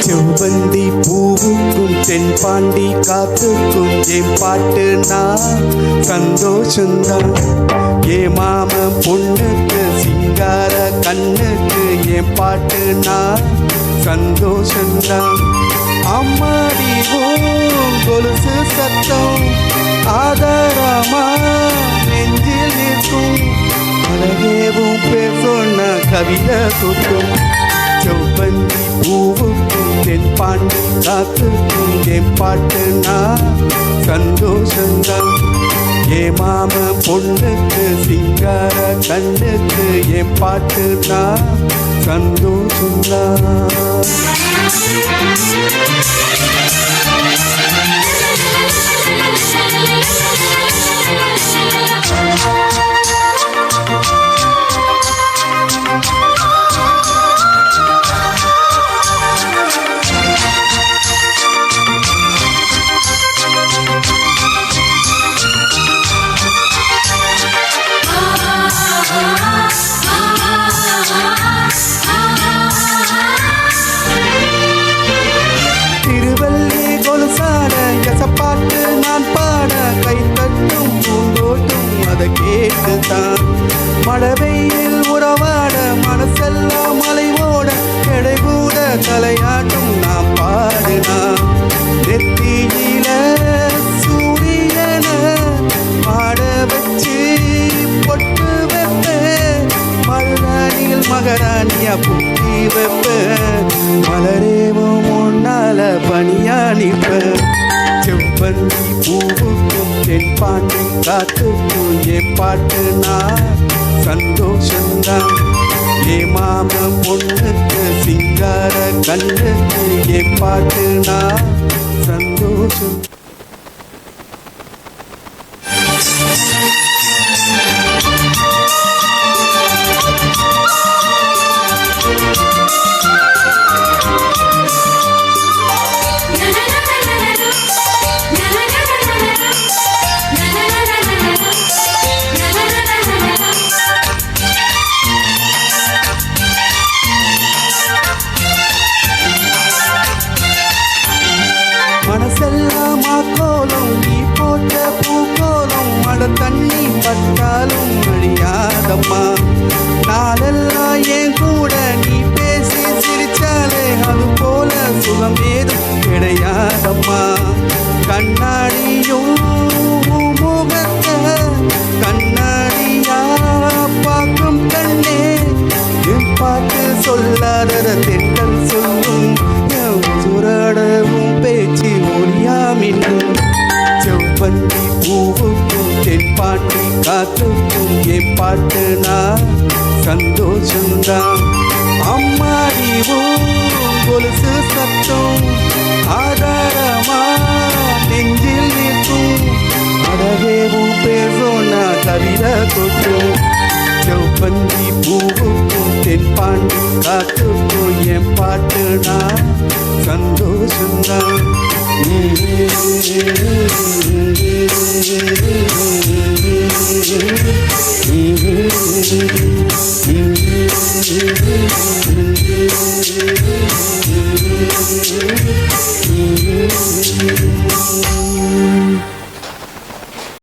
செவ்வந்தி பூவுக்கும் தென்பாண்டி காத்துக்கும் என் பாட்டு நான் சந்தோஷந்தான். ஏ மாம பொண்ணுக்கு சிங்கார கண்ணுக்கு என் பாட்டு நான் சந்தோஷந்தான். அம்மாடி கொலுசு சத்தம் ஆதாரமா நெஞ்சில் நிற்கும். அழகேவும் பேர் சொன்ன கவிதை சுற்றும். செவ்வந்தி பூவுக்கும் தென்பாண்டி காத்துக்கும் என் பாட்டு நான் சந்தோஷந்தான். ஏ மாம பொண்ணுக்கு சிங்கார கண்ணுக்கு என் பாட்டு நான் சந்தோஷந்தான். பாட்டு நான் பாட கை தட்டும் பூந்தோட்டும் அதை கேட்டுத்தான். மழை வெயில் உறவாட மனசெல்லாம் மலை ஓட எடை கூட தலையாட்டும் நான் பாடினா. நெத்தியில சூரியன பாட வச்சு பொட்டு வைப்பேன். மலராணியில் மகராணியா புத்தி வைப்பேன். மலரேவும் முன்னால பனியா நிற்பேன். செவ்வந்தி பூவுக்கும் தென்பாண்டி காத்துக்கும் என் பாட்டு நான் சந்தோஷந்தான். ஏ மாம பொண்ணுக்கு சிங்கார கண்ணுக்கு என் பாட்டு நான் சந்தோஷம். மனசெல்லாம் மாக்கோலம் நீ போட்ட பூக்கோலம். மழை தண்ணி பட்டாலும் அழியாதம்மா. நாளெல்லாம் என் கூட நீ பேசி சிரிச்சாலே அது போல சுகம் ஏதும் கிடையாதம்மா. கண்ணாடியும் முகத்தை கண்ணாடியா பார்க்கும் கண்ணே. என் பாட்டு சொல்லாத தென்றல் சொல்லும். சுரடவும் பேச்சு ஒளியாமின்னும். செவ்வந்தி பூவுக்கும் தென்பாண்டி காத்துக்கும் என் பாட்டு நான் சந்தோஷந்தான். அம்மாடிவும் கொலுசு சத்தம் ஆதாரமா நெஞ்சில் நிற்கும். அழகேவும் பேர் சொன்ன கவிதை கொட்டும். செவ்வந்தி பூவுக்கும் தென்பாண்டி காத்துக்கும் என் பாட்டு நான் சந்தோஷந்தான்.